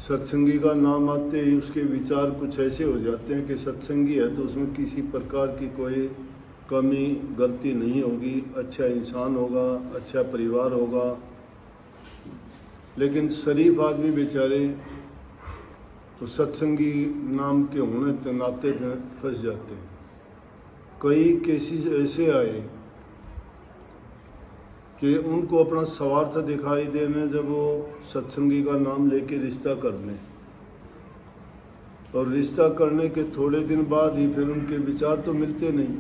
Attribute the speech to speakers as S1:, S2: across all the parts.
S1: सत्संगी का नाम आते ही उसके विचार कुछ ऐसे हो जाते हैं कि सत्संगी है तो उसमें किसी प्रकार की कोई कमी गलती नहीं होगी, अच्छा इंसान होगा, अच्छा परिवार होगा। लेकिन शरीफ आदमी बेचारे तो सत्संगी नाम के होने के नाते फंस जाते हैं। कई केसेस ऐसे आए कि उनको अपना स्वार्थ दिखाई देने जब वो सत्संगी का नाम लेके रिश्ता कर लें, और रिश्ता करने के थोड़े दिन बाद ही फिर उनके विचार तो मिलते नहीं,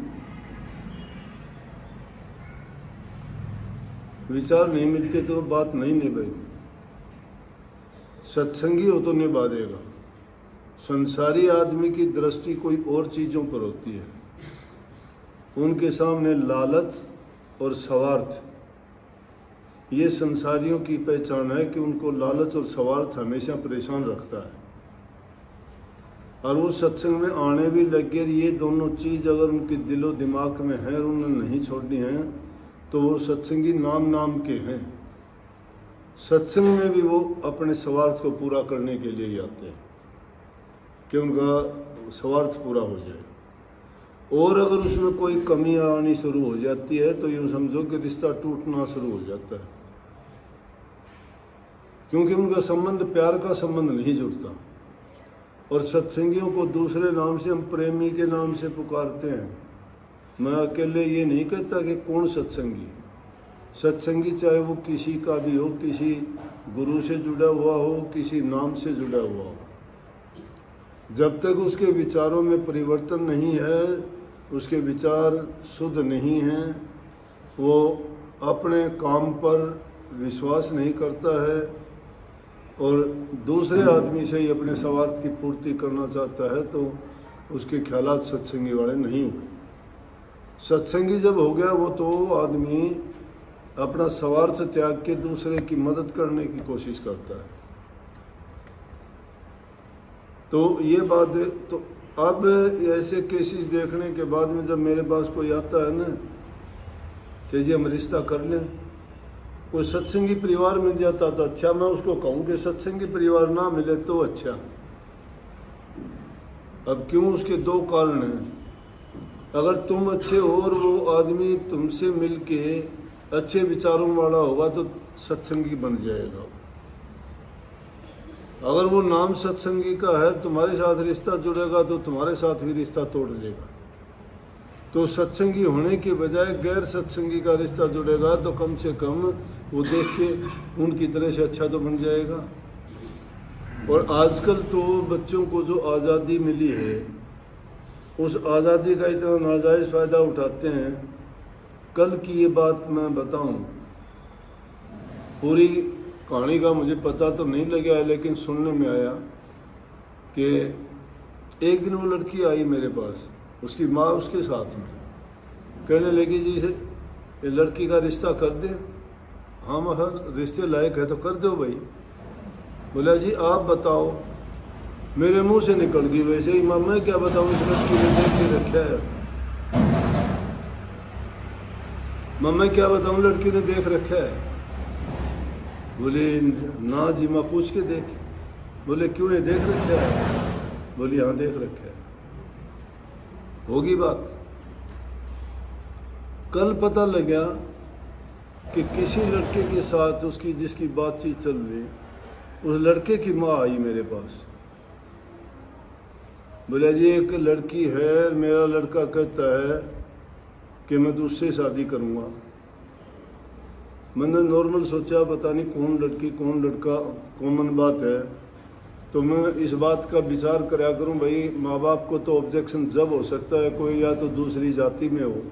S1: विचार नहीं मिलते तो बात नहीं निभाएगी। सत्संगी हो तो निभा देगा। संसारी आदमी की दृष्टि कोई और चीज़ों पर होती है, उनके सामने लालच और स्वार्थ, ये संसारियों की पहचान है कि उनको लालच और स्वार्थ हमेशा परेशान रखता है। और वो सत्संग में आने भी लगे, ये दोनों चीज़ अगर उनके दिलो दिमाग में है और उन्हें नहीं छोड़नी है तो वो सत्संगी नाम के हैं। सत्संग में भी वो अपने स्वार्थ को पूरा करने के लिए ही आते हैं कि उनका स्वार्थ पूरा हो जाए। और अगर उसमें कोई कमी आनी शुरू हो जाती है तो यूँ समझो कि रिश्ता टूटना शुरू हो जाता है, क्योंकि उनका संबंध प्यार का संबंध नहीं जुड़ता। और सत्संगियों को दूसरे नाम से हम प्रेमी के नाम से पुकारते हैं। मैं अकेले ये नहीं कहता कि कौन सत्संगी, सत्संगी चाहे वो किसी का भी हो, किसी गुरु से जुड़ा हुआ हो, किसी नाम से जुड़ा हुआ हो, जब तक उसके विचारों में परिवर्तन नहीं है, उसके विचार शुद्ध नहीं हैं, वो अपने काम पर विश्वास नहीं करता है और दूसरे आदमी से ही अपने स्वार्थ की पूर्ति करना चाहता है, तो उसके ख्यालात सत्संगी वाले नहीं हुए। सत्संगी जब हो गया वो तो आदमी अपना स्वार्थ त्याग के दूसरे की मदद करने की कोशिश करता है। तो ये बात तो अब ऐसे केसेस देखने के बाद में जब मेरे पास कोई आता है ना कि जी हम रिश्ता कर लें, कोई सत्संगी परिवार मिल जाता तो अच्छा, मैं उसको कहूँ कि सत्संगी परिवार ना मिले तो अच्छा। अब क्यों? उसके दो कारण हैं। अगर तुम अच्छे हो और वो आदमी तुमसे मिलके अच्छे विचारों वाला होगा तो सत्संगी बन जाएगा। अगर वो नाम सत्संगी का है, तुम्हारे साथ रिश्ता जुड़ेगा तो तुम्हारे साथ भी रिश्ता तोड़ देगा। तो सत्संगी होने के बजाय गैर सत्संगी का रिश्ता जुड़ेगा तो कम से कम वो देख के उनकी तरह से अच्छा तो बन जाएगा। और आजकल तो बच्चों को जो आज़ादी मिली है, उस आज़ादी का इतना नाजायज़ फ़ायदा उठाते हैं। कल की ये बात मैं बताऊं, पूरी कहानी का मुझे पता तो नहीं लगा है, लेकिन सुनने में आया कि एक दिन वो लड़की आई मेरे पास, उसकी माँ उसके साथ में, कहने लगी जी ये लड़की का रिश्ता कर दे। हाँ हर रिश्ते लायक है तो कर दो भाई। बोला जी आप बताओ। मेरे मुंह से निकल गई वैसे ही, माँ मैं क्या बताऊँ, इस लड़की ने देख के रखा है। माँ मैं क्या बताऊँ, लड़की ने देख रखा है। बोले ना जी माँ पूछ के देख। बोले क्यों ये देख रखा है? बोली हाँ देख रखा है। होगी बात। कल पता लगा कि किसी लड़के के साथ उसकी जिसकी बातचीत चल रही, उस लड़के की माँ आई मेरे पास। बोला जी एक लड़की है, मेरा लड़का कहता है कि मैं तुझसे शादी करूँगा। मैंने नॉर्मल सोचा पता नहीं कौन लड़की कौन लड़का, कॉमन बात है, तो मैं इस बात का विचार कराया करूं भाई माँ बाप को तो ऑब्जेक्शन जब हो सकता है कोई या तो दूसरी जाति में हो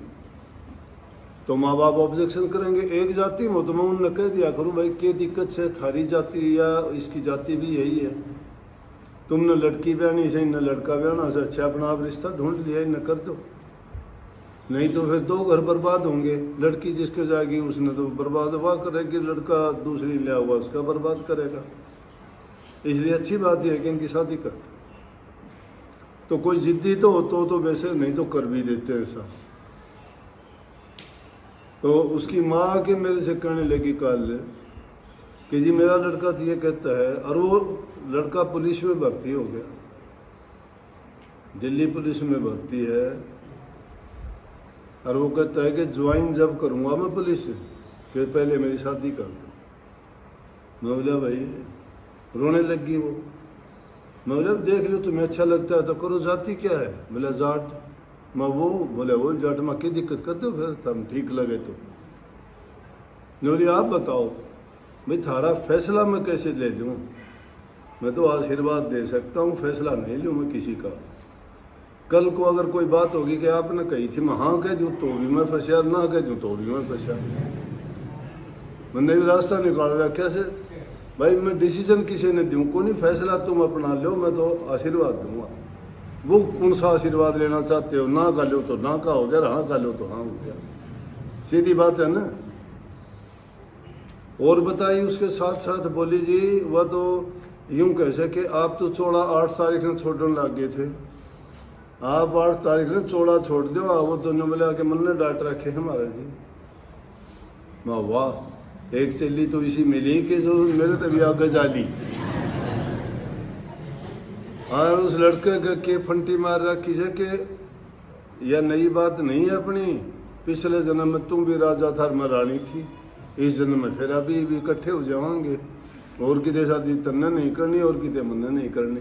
S1: तो माँ बाप ऑब्जेक्शन करेंगे, एक जाति में हो तो मैं उन्हें कह दिया करूं भाई क्या दिक्कत है, थारी जाति या इसकी जाति भी यही है, तुमने लड़की ब्यानी से न लड़का ब्याना से अच्छा अपना आप रिश्ता ढूंढ लिया न कर दो, नहीं तो फिर दो घर बर्बाद होंगे। लड़की जिसके जाएगी उसने तो बर्बाद हुआ करेगी, लड़का दूसरी लिया हुआ उसका बर्बाद करेगा। इसलिए अच्छी बात यह है कि इनकी शादी कर। तो कोई जिद्दी तो हो तो वैसे नहीं तो कर भी देते हैं ऐसा। तो उसकी माँ के मेरे से कहने लगी कल कि जी मेरा लड़का तो ये कहता है, और वो लड़का पुलिस में भर्ती हो गया, दिल्ली पुलिस में भर्ती है, और वो कहता है कि ज्वाइन जब करूँगा मैं पुलिस से, फिर पहले मेरी शादी कर दो। मैं बोला भाई, रोने लगी वो। मैं बोला देख लो तुम्हें अच्छा लगता है तो करो, जाति क्या है? बोला जाट। मैं वो बोले वो जाट में की दिक्कत कर दो, फिर तुम ठीक लगे तो। बोली आप बताओ भाई, थारा फैसला मैं कैसे ले लूँ? मैं तो आशीर्वाद दे सकता हूँ, फैसला नहीं लूँ मैं किसी का। कल को अगर कोई बात होगी कि आपने कही थी, मैं हाँ कह दूँ तो भी मैं फंसा, ना कह दूँ तो भी मैं फंसा। मैंने भी रास्ता निकाल रहा कैसे भाई, मैं डिसीजन किसी ने दूँ को नहीं, फैसला तुम अपना लो, मैं तो आशीर्वाद दूंगा। वो कौन सा आशीर्वाद लेना चाहते हो? ना का लो तो ना का हो गया, हाँ का लो तो हाँ हो गया, सीधी बात है ना। और बताइए उसके साथ साथ बोली जी, वह तो यूं कैसे कि आप तो चौड़ा 8 तारीख में छोड़ने लग गए थे, आप 8 तारीख में चौड़ा छोड़ दो। वो दोनों मिला के मन ने डांट रखे हमारे जी। वाह, एक चली तो इसी मिली कि जो मेरे तभी आगे जाली, और उस लड़के के फंटी मार रखी है कि यह नई बात नहीं है अपनी, पिछले जन्म में तुम भी राजा था मैं रानी थी, इस जन्म में फिर अभी भी इकट्ठे हो जाएंगे, और कितने शादी तन्ने नहीं करनी और कितने मन्ने नहीं करनी।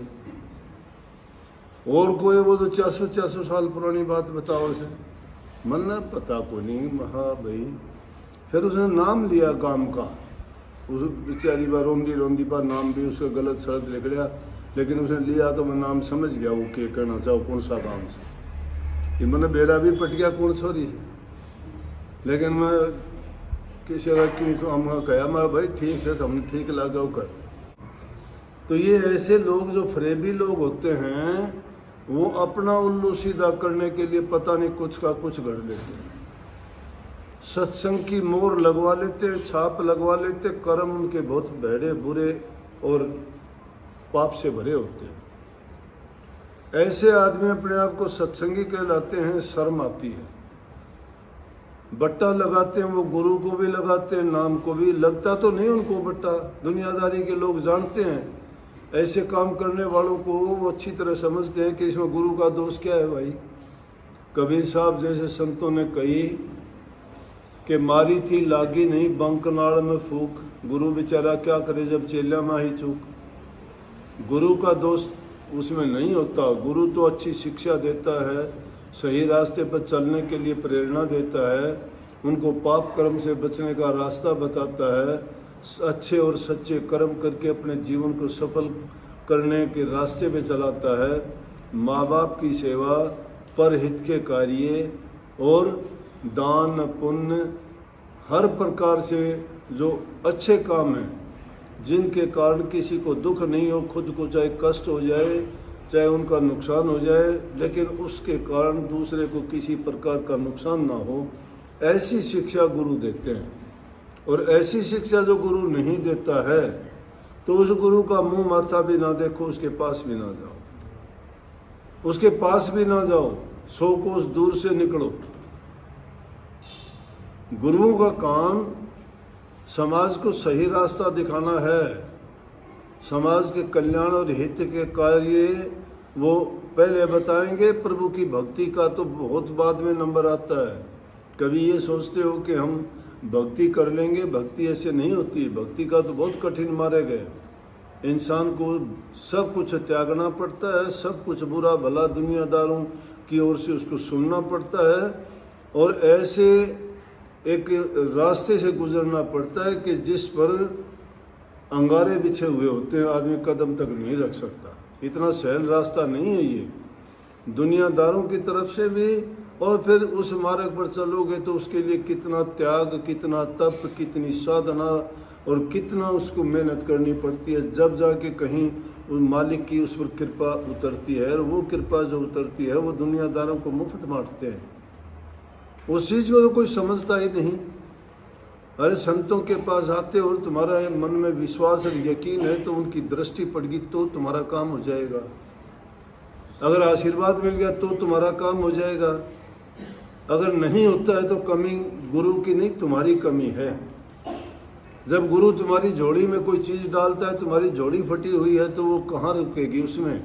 S1: और कोई वो तो 400 साल पुरानी बात बताओ उसे, मन ने पता को नहीं। महा भाई, फिर उसने नाम लिया काम का, उस बेचारी बार रोंदी पर नाम भी उसका गलत शब्द निकला, लेकिन उसने लिया तो मैं नाम समझ गया वो क्या करना चाहो, कौन सा काम से। कि मैंने बेरा भी पट गया कौन छोरी से, लेकिन मैं किसी अगर क्यों काम कहा, मैं भाई ठीक है, हमने ठीक लगा कर। तो ये ऐसे लोग जो फरेबी लोग होते हैं, वो अपना उल्लू सीधा करने के लिए पता नहीं कुछ का कुछ गढ़ लेते हैं, सत्संग की मोहर लगवा लेते हैं, छाप लगवा लेते, कर्म उनके बहुत भैड़े बुरे और पाप से भरे होते हैं। ऐसे आदमी अपने आप को सत्संगी कहलाते हैं, शर्म आती है। बट्टा लगाते हैं, वो गुरु को भी लगाते हैं, नाम को भी लगता तो नहीं उनको बट्टा, दुनियादारी के लोग जानते हैं। ऐसे काम करने वालों को वो अच्छी तरह समझते हैं कि इसमें गुरु का दोष क्या है भाई। कबीर साहब जैसे संतों ने कही कि मारी थी लागी नहीं बंकनाड़ में फूक, गुरु बेचारा क्या करे जब चेला में ही चूक। गुरु का दोष उसमें नहीं होता, गुरु तो अच्छी शिक्षा देता है, सही रास्ते पर चलने के लिए प्रेरणा देता है, उनको पाप कर्म से बचने का रास्ता बताता है, अच्छे और सच्चे कर्म करके अपने जीवन को सफल करने के रास्ते पे चलाता है। माँ बाप की सेवा, परहित के कार्य और दान पुण्य, हर प्रकार से जो अच्छे काम हैं जिनके कारण किसी को दुख नहीं हो, खुद को चाहे कष्ट हो जाए, चाहे उनका नुकसान हो जाए, लेकिन उसके कारण दूसरे को किसी प्रकार का नुकसान ना हो, ऐसी शिक्षा गुरु देते हैं। और ऐसी शिक्षा जो गुरु नहीं देता है तो उस गुरु का मुंह माथा भी ना देखो, उसके पास भी ना जाओ, उसके पास भी ना जाओ, 100 कोस दूर से निकलो। गुरुओं का काम समाज को सही रास्ता दिखाना है, समाज के कल्याण और हित के कार्य वो पहले बताएंगे। प्रभु की भक्ति का तो बहुत बाद में नंबर आता है। कभी ये सोचते हो कि हम भक्ति कर लेंगे, भक्ति ऐसे नहीं होती। भक्ति का तो बहुत कठिन मारे गए। इंसान को सब कुछ त्यागना पड़ता है, सब कुछ बुरा भला दुनियादारों की ओर से उसको सुनना पड़ता है, और ऐसे एक रास्ते से गुजरना पड़ता है कि जिस पर अंगारे बिछे हुए होते हैं, आदमी कदम तक नहीं रख सकता। इतना सहल रास्ता नहीं है ये, दुनियादारों की तरफ से भी। और फिर उस मार्ग पर चलोगे तो उसके लिए कितना त्याग, कितना तप, कितनी साधना और कितना उसको मेहनत करनी पड़ती है, जब जाके कहीं उस मालिक की उस पर कृपा उतरती है। और वो कृपा जो उतरती है वो दुनियादारों को मुफ्त बांटते हैं, उस चीज़ को तो कोई समझता ही नहीं। अरे संतों के पास आते और तुम्हारा मन में विश्वास और यकीन है तो उनकी दृष्टि पड़गी तो तुम्हारा काम हो जाएगा। अगर आशीर्वाद मिल गया तो तुम्हारा काम हो जाएगा। अगर नहीं होता है तो कमी गुरु की नहीं, तुम्हारी कमी है। जब गुरु तुम्हारी जोड़ी में कोई चीज डालता है, तुम्हारी जोड़ी फटी हुई है तो वो कहाँ रुकेगी उसमें।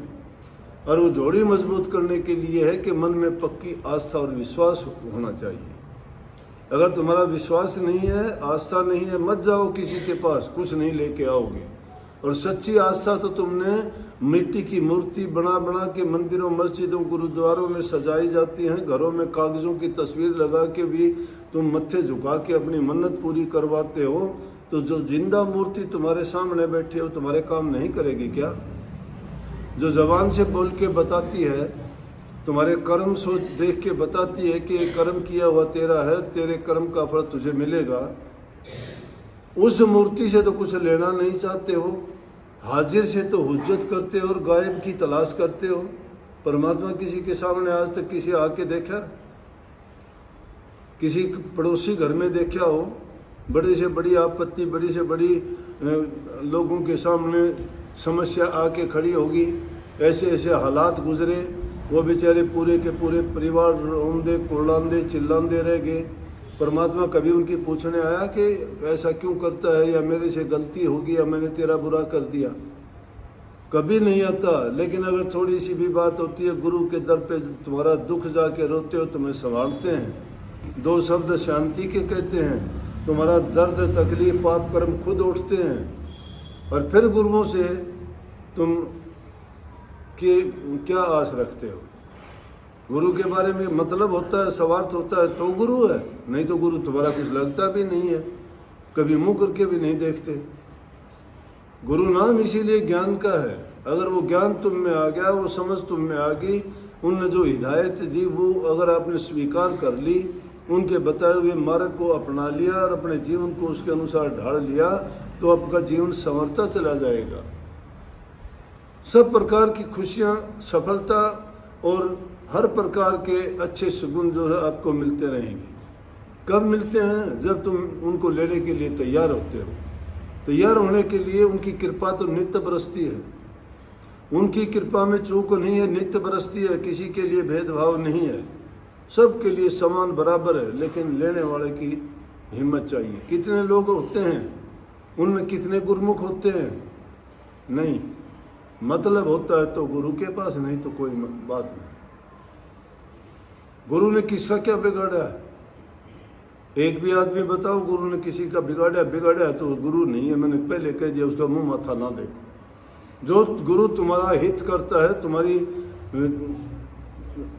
S1: और वो जोड़ी मजबूत करने के लिए है कि मन में पक्की आस्था और विश्वास होना चाहिए। अगर तुम्हारा विश्वास नहीं है, आस्था नहीं है, मत जाओ किसी के पास, कुछ नहीं लेके आओगे। और सच्ची आस्था तो तुमने मिट्टी की मूर्ति बना बना के मंदिरों, मस्जिदों, गुरुद्वारों में सजाई जाती हैं, घरों में कागजों की तस्वीर लगा के भी तुम मत्थे झुका के अपनी मन्नत पूरी करवाते हो। तो जो जिंदा मूर्ति तुम्हारे सामने बैठी हो तुम्हारे काम नहीं करेगी क्या? जो जबान से बोल के बताती है, तुम्हारे कर्म सोच देख के बताती है कि ये कर्म किया हुआ तेरा है, तेरे कर्म का फल तुझे मिलेगा, उस मूर्ति से तो कुछ लेना नहीं चाहते हो। हाजिर से तो हुज्जत करते हो और गायब की तलाश करते हो। परमात्मा किसी के सामने आज तक किसी आके देखा? किसी पड़ोसी घर में देखा हो? बड़ी से बड़ी आपत्ति, बड़ी से बड़ी लोगों के सामने समस्या आके खड़ी होगी, ऐसे ऐसे हालात गुजरे, वो बेचारे पूरे के पूरे परिवार रोंदे, कुर्लांदे, चिल्लांदे रह गए। परमात्मा कभी उनकी पूछने आया कि ऐसा क्यों करता है, या मेरे से गलती होगी, या मैंने तेरा बुरा कर दिया? कभी नहीं आता। लेकिन अगर थोड़ी सी भी बात होती है, गुरु के दर पे तुम्हारा दुख जाके रोते हो, तुम्हें संभालते हैं। 2 शब्द शांति के कहते हैं, तुम्हारा दर्द, तकलीफ, पाप कर्म खुद उठते हैं। और फिर गुरुओं से तुम के क्या आस रखते हो? गुरु के बारे में मतलब होता है, स्वार्थ होता है तो गुरु है, नहीं तो गुरु तुम्हारा कुछ लगता भी नहीं है, कभी मुंह करके भी नहीं देखते। गुरु नाम इसीलिए ज्ञान का है। अगर वो ज्ञान तुम में आ गया, वो समझ तुम में आ गई, उनने जो हिदायत दी वो अगर आपने स्वीकार कर ली, उनके बताए हुए मार्ग को अपना लिया और अपने जीवन को उसके अनुसार ढाल लिया, तो आपका जीवन संवरता चला जाएगा। सब प्रकार की खुशियाँ, सफलता और हर प्रकार के अच्छे सुगुन जो है आपको मिलते रहेंगे। कब मिलते हैं? जब तुम उनको लेने के लिए तैयार होते हो। तैयार होने के लिए उनकी कृपा तो नित्य बरसती है। उनकी कृपा में चूक नहीं है, नित्य बरसती है। किसी के लिए भेदभाव नहीं है, सब के लिए समान बराबर है। लेकिन लेने वाले की हिम्मत चाहिए। कितने लोग होते हैं, उनमें कितने गुरुमुख होते हैं? नहीं, मतलब होता है तो गुरु के पास, नहीं तो कोई बात नहीं। गुरु ने किसका क्या बिगाड़ा है? एक भी आदमी बताओ गुरु ने किसी का बिगाड़ा तो गुरु नहीं है। मैंने पहले कह दिया, उसका मुंह माथा ना देखो। जो गुरु तुम्हारा हित करता है, तुम्हारी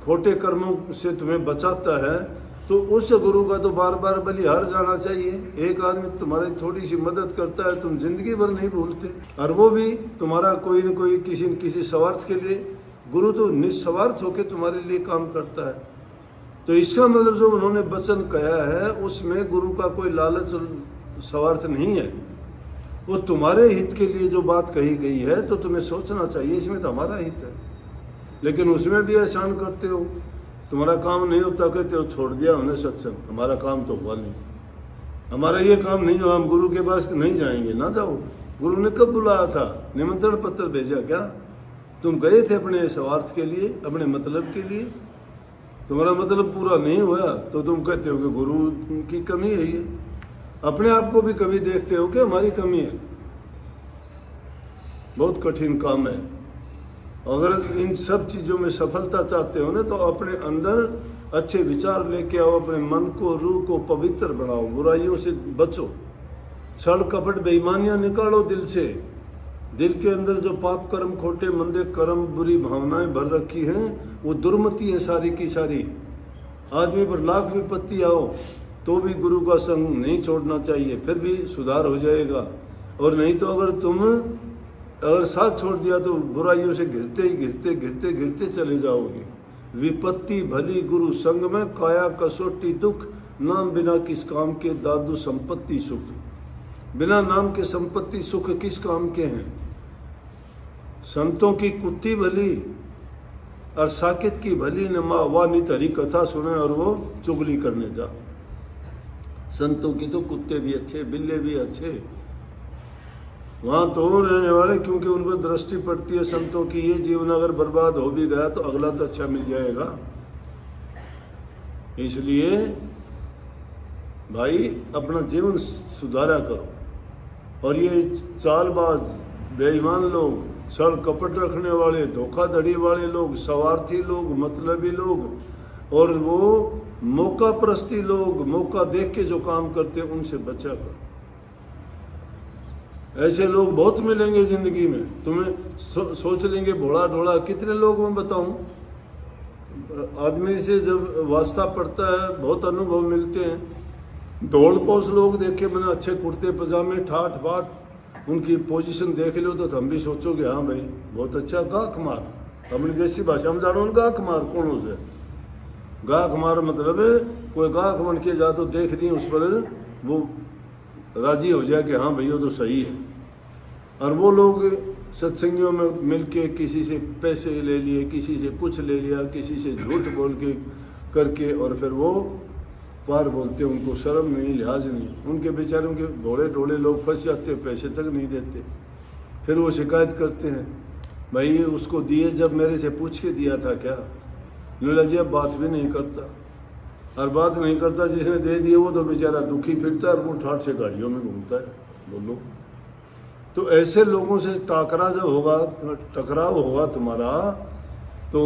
S1: खोटे कर्मों से तुम्हें बचाता है, तो उस गुरु का तो बार बार बलिहार जाना चाहिए। एक आदमी तुम्हारी थोड़ी सी मदद करता है, तुम जिंदगी भर नहीं भूलते, और वो भी तुम्हारा कोई न कोई किसी न किसी स्वार्थ के लिए। गुरु तो निस्वार्थ होकर तुम्हारे लिए काम करता है। तो इसका मतलब जो उन्होंने वचन कहा है उसमें गुरु का कोई लालच स्वार्थ नहीं है। वो तुम्हारे हित के लिए जो बात कही गई है तो तुम्हें सोचना चाहिए, इसमें तो हमारा हित है। लेकिन उसमें भी एहसान करते हो। तुम्हारा काम नहीं होता, कहते हो छोड़ दिया हमने सत्संग, हमारा काम तो हुआ नहीं, हमारा ये काम नहीं हुआ, हम गुरु के पास नहीं जाएंगे। ना जाओ। गुरु ने कब बुलाया था? निमंत्रण पत्र भेजा क्या? तुम गए थे अपने स्वार्थ के लिए, अपने मतलब के लिए। तुम्हारा मतलब पूरा नहीं हुआ तो तुम कहते हो कि गुरु की कमी है। ये अपने आप को भी कभी देखते हो कि हमारी कमी है। बहुत कठिन काम है। अगर इन सब चीज़ों में सफलता चाहते हो ना, तो अपने अंदर अच्छे विचार लेके आओ, अपने मन को, रूह को पवित्र बनाओ, बुराइयों से बचो, छल कपट बेईमानियां निकालो दिल से। दिल के अंदर जो पाप कर्म, खोटे मंदे कर्म, बुरी भावनाएं भर रखी हैं, वो दुर्मति है सारी की सारी। आदमी पर लाख विपत्ति आओ तो भी गुरु का संग नहीं छोड़ना चाहिए, फिर भी सुधार हो जाएगा। और नहीं तो अगर साथ छोड़ दिया तो बुराइयों से गिरते चले जाओगे। विपत्ति भली गुरु संग में, काया कसोटी दुख, नाम बिना किस काम के दादू संपत्ति सुख। बिना नाम के संपत्ति सुख किस काम के हैं? संतों की कुत्ती भली और साकित की भली न माँ वानी हरी कथा सुने और वो चुगली करने जा। संतों की तो कुत्ते भी अच्छे, बिल्ले भी अच्छे, वहां तो रहने वाले, क्योंकि उन पर दृष्टि पड़ती है संतों की, ये जीवन अगर बर्बाद हो भी गया तो अगला तो अच्छा मिल जाएगा। इसलिए भाई अपना जीवन सुधारा करो। और ये चालबाज, बेईमान लोग, छल कपट रखने वाले, धोखाधड़ी वाले लोग, स्वार्थी लोग, मतलबी लोग और वो मौका परस्ती लोग, मौका देख के जो काम करते हैं, उनसे बचा कर। ऐसे लोग बहुत मिलेंगे जिंदगी में। तुम्हें सोच लेंगे भोला ढोला, कितने लोग मैं बताऊं। आदमी से जब वास्ता पड़ता है बहुत अनुभव मिलते हैं। दौड़ पोस लोग देखे मैंने, अच्छे कुर्ते पजामे, ठाठ बाट, उनकी पोजीशन देख लो तो हम भी सोचोगे हाँ भाई बहुत अच्छा। गाहक मार, अपनी देसी भाषा में जानो, गाहक मार कौन से। गाहक मार मतलब कोई गाहक बन के जा तो देख दी उस पर वो राजी हो जाए कि हाँ भैया तो सही है। और वो लोग सत्संगियों में मिलके किसी से पैसे ले लिए, किसी से कुछ ले लिया, किसी से झूठ बोल के करके, और फिर वो पार बोलते, उनको शर्म नहीं, लिहाज नहीं। उनके बेचारों के भोले ढोले लोग फंस जाते, पैसे तक नहीं देते। फिर वो शिकायत करते हैं, भाई उसको दिए जब मेरे से पूछ के दिया था क्या। लूला जी अब बात भी नहीं करता, और बात नहीं करता जिसने दे दिए वो तो बेचारा दुखी फिरता है और वो ठाठ से गाड़ियों में घूमता है। बोलो, तो ऐसे लोगों से टकरा जब होगा, टकराव होगा तुम्हारा, तो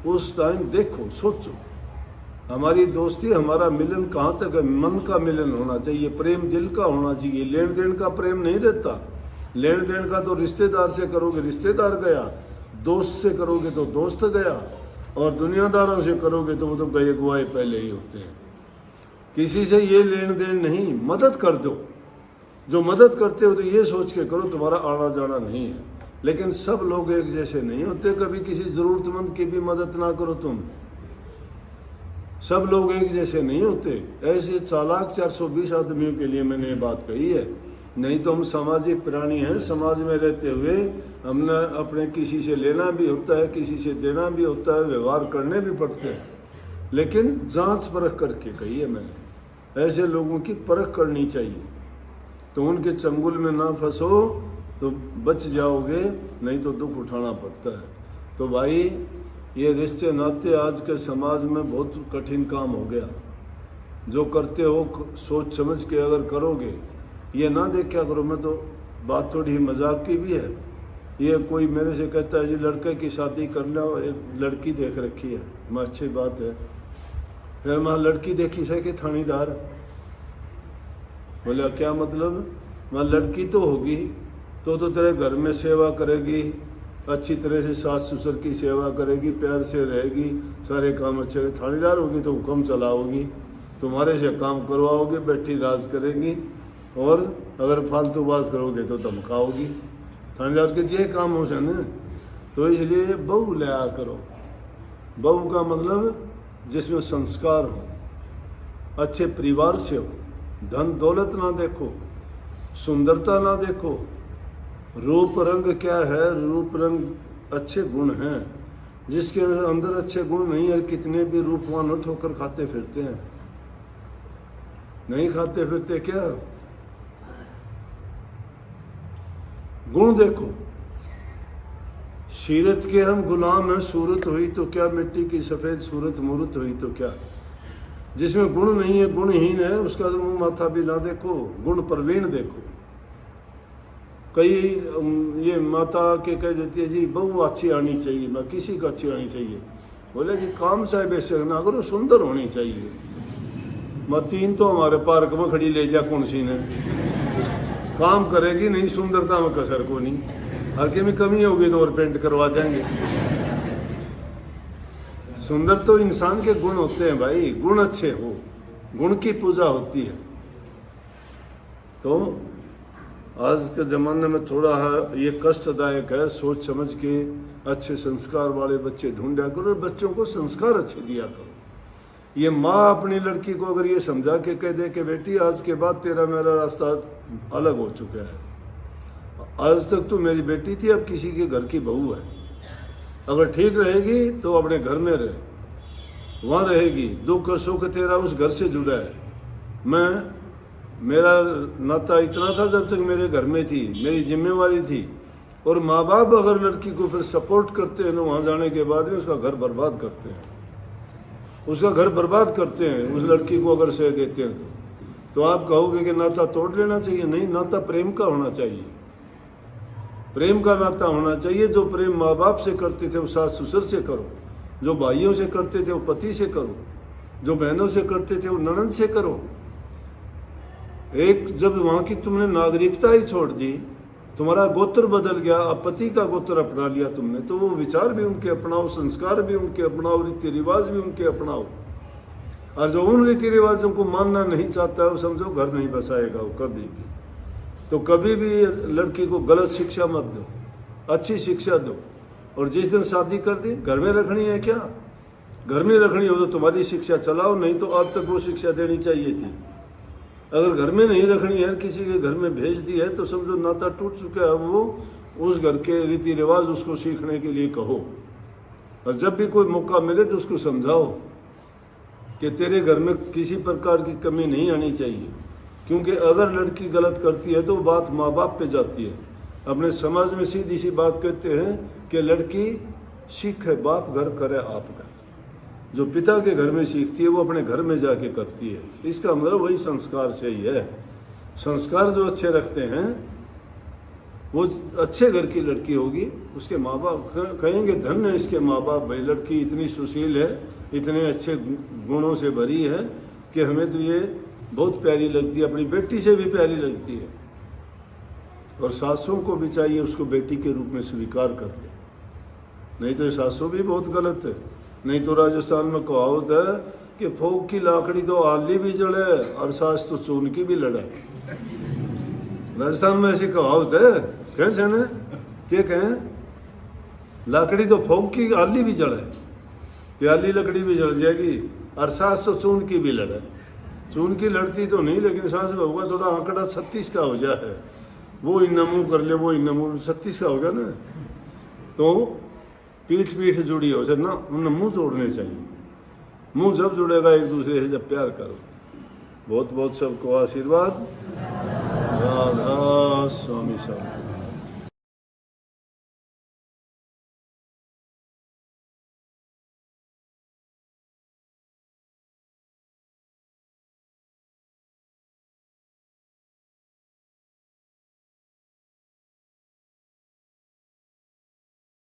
S1: उस टाइम देखो, सोचो हमारी दोस्ती, हमारा मिलन कहाँ तक है। मन का मिलन होना चाहिए, प्रेम दिल का होना चाहिए। लेन देन का प्रेम नहीं रहता। लेन देन का तो रिश्तेदार से करोगे रिश्तेदार गया, दोस्त से करोगे तो दोस्त गया, और दुनियादारों से करोगे तो वो तो गए गुआए पहले ही होते हैं। किसी से ये लेन देन नहीं, मदद कर दो। जो मदद करते हो तो ये सोच के करो तुम्हारा आना जाना नहीं है। लेकिन सब लोग एक जैसे नहीं होते, कभी किसी ज़रूरतमंद की भी मदद ना करो तुम। सब लोग एक जैसे नहीं होते। ऐसे चालाक 420 आदमियों के लिए मैंने ये बात कही है। नहीं तो हम सामाजिक प्राणी हैं, समाज में रहते हुए हमने अपने किसी से लेना भी होता है, किसी से देना भी होता है, व्यवहार करने भी पड़ते हैं। लेकिन जांच परख करके कही है मैंने, ऐसे लोगों की परख करनी चाहिए। तो उनके चंगुल में ना फंसो तो बच जाओगे, नहीं तो दुख उठाना पड़ता है। तो भाई ये रिश्ते नाते आज के समाज में बहुत कठिन काम हो गया। जो करते हो सोच समझ के अगर करोगे, ये ना देखा करो। मैं तो बात थोड़ी मजाक की भी है। ये कोई मेरे से कहता है जी लड़के की शादी करना, एक लड़की देख रखी है, मैं अच्छी बात है। फिर मैं लड़की देखी है कि थानेदार, बोला क्या मतलब। मैं लड़की तो होगी तो तेरे घर में सेवा करेगी, अच्छी तरह से सास ससुर की सेवा करेगी, प्यार से रहेगी, सारे काम अच्छे। थानेदार होगी तो हुक्म चलाओगी, तुम्हारे से काम करवाओगे, बैठी राज करेगी, और अगर फालतू बात करोगे तो धमकाओगी। थानेदार के ये काम हो जाए ना। तो इसलिए बहू ले आ करो। बहू का मतलब जिसमें संस्कार हो, अच्छे परिवार से हो, धन दौलत ना देखो, सुंदरता ना देखो, रूप रंग क्या है, रूप रंग अच्छे गुण हैं। जिसके अंदर अच्छे गुण नहीं है, कितने भी रूपवान ठोकर खाते फिरते हैं। नहीं खाते फिरते क्या, गुण देखो। सीरत के हम गुलाम हैं, सूरत हुई तो क्या, मिट्टी की सफेद सूरत मूरत हुई तो क्या। जिसमें गुण नहीं है, गुणहीन है, उसका तो मुंह माथा भी ना देखो, गुण प्रवीण देखो। कई ये माता के कह देती है जी बहू अच्छी आनी चाहिए। मैं किसी को अच्छी आनी चाहिए, बोले जी काम चाहे बेशक ना करो, सुंदर होनी चाहिए। मैं 3 तो हमारे पार्क में खड़ी ले जा, कौन सी ने काम करेगी नहीं, सुंदरता में कसर को नहीं। हल्के में कमी होगी तो और पेंट करवा देंगे। सुंदर तो इंसान के गुण होते हैं भाई, गुण अच्छे हो, गुण की पूजा होती है। तो आज के ज़माने में थोड़ा है ये कष्टदायक है। सोच समझ के अच्छे संस्कार वाले बच्चे ढूंढा करो और बच्चों को संस्कार अच्छे दिया करो। ये माँ अपनी लड़की को अगर ये समझा के कह दे कि बेटी आज के बाद तेरा मेरा रास्ता अलग हो चुका है, आज तक तो मेरी बेटी थी, अब किसी के घर की बहू है, अगर ठीक रहेगी तो अपने घर में रहे, वहाँ रहेगी, दुख सुख तेरा उस घर से जुड़ा है। मेरा नाता इतना था जब तक मेरे घर में थी, मेरी जिम्मेवारी थी। और माँ बाप अगर लड़की को फिर सपोर्ट करते हैं ना, वहाँ जाने के बाद में उसका घर बर्बाद करते हैं, उसका घर बर्बाद करते हैं उस लड़की को अगर सह देते हैं तो आप कहोगे कि नाता तोड़ लेना चाहिए। नहीं, नाता प्रेम का होना चाहिए। प्रेम का नाता होना चाहिए। जो प्रेम माँ बाप से करते थे वो सास ससुर से करो, जो भाइयों से करते थे वो पति से करो, जो बहनों से करते थे वो ननद से करो। एक जब वहां की तुमने नागरिकता ही छोड़ दी, तुम्हारा गोत्र बदल गया, अब पति का गोत्र अपना लिया तुमने, तो वो विचार भी उनके अपनाओ, संस्कार भी उनके अपनाओ, रीति रिवाज भी उनके अपनाओ। और जो उन रीति रिवाजों को मानना नहीं चाहता है वो समझो घर नहीं बसाएगा वो कभी भी। तो कभी भी लड़की को गलत शिक्षा मत दो, अच्छी शिक्षा दो। और जिस दिन शादी कर दी, घर में रखनी है क्या? घर में रखनी हो तो तुम्हारी शिक्षा चलाओ, नहीं तो अब तक वो शिक्षा देनी चाहिए थी। अगर घर में नहीं रखनी है, किसी के घर में भेज दी है, तो समझो नाता टूट चुका है। वो उस घर के रीति रिवाज उसको सीखने के लिए कहो, और जब भी कोई मौका मिले तो उसको समझाओ कि तेरे घर में किसी प्रकार की कमी नहीं आनी चाहिए। क्योंकि अगर लड़की गलत करती है तो बात माँ बाप पे जाती है। अपने समाज में सीधी सी बात कहते हैं कि लड़की सीखे बाप घर करे आप घर। जो पिता के घर में सीखती है वो अपने घर में जाके करती है। इसका मतलब वही संस्कार से ही है। संस्कार जो अच्छे रखते हैं वो अच्छे घर की लड़की होगी। उसके माँ बाप कहेंगे धन्य है इसके माँ बाप, भाई लड़की इतनी सुशील है, इतने अच्छे गुणों से भरी है कि हमें तो ये बहुत प्यारी लगती है, अपनी बेटी से भी प्यारी लगती है। और सासों को भी चाहिए उसको बेटी के रूप में स्वीकार कर ले, नहीं तो सासों भी बहुत गलत है। नहीं तो राजस्थान में कहावत है कि फोक की लाकड़ी तो आली भी जड़े और सास तो चून की भी लड़े। राजस्थान में ऐसी कहावत है, कैसे न क्या कहें, लाकड़ी तो फोक की आली भी जड़े, प्याली लकड़ी भी जल जाएगी, और सास तो चून की भी लड़े। चून की लड़ती तो नहीं, लेकिन सास होगा थोड़ा आंकड़ा 36 का हो जाए, वो इन मुँह कर ले, वो इन मुँह 36 का होगा ना, तो पीठ पीठ जुड़ी हो ना, उन्हें मुंह जोड़ने चाहिए। मुंह जब जुड़ेगा एक दूसरे से जब प्यार करो। बहुत बहुत सबको आशीर्वाद। राधा स्वामी स्वामी।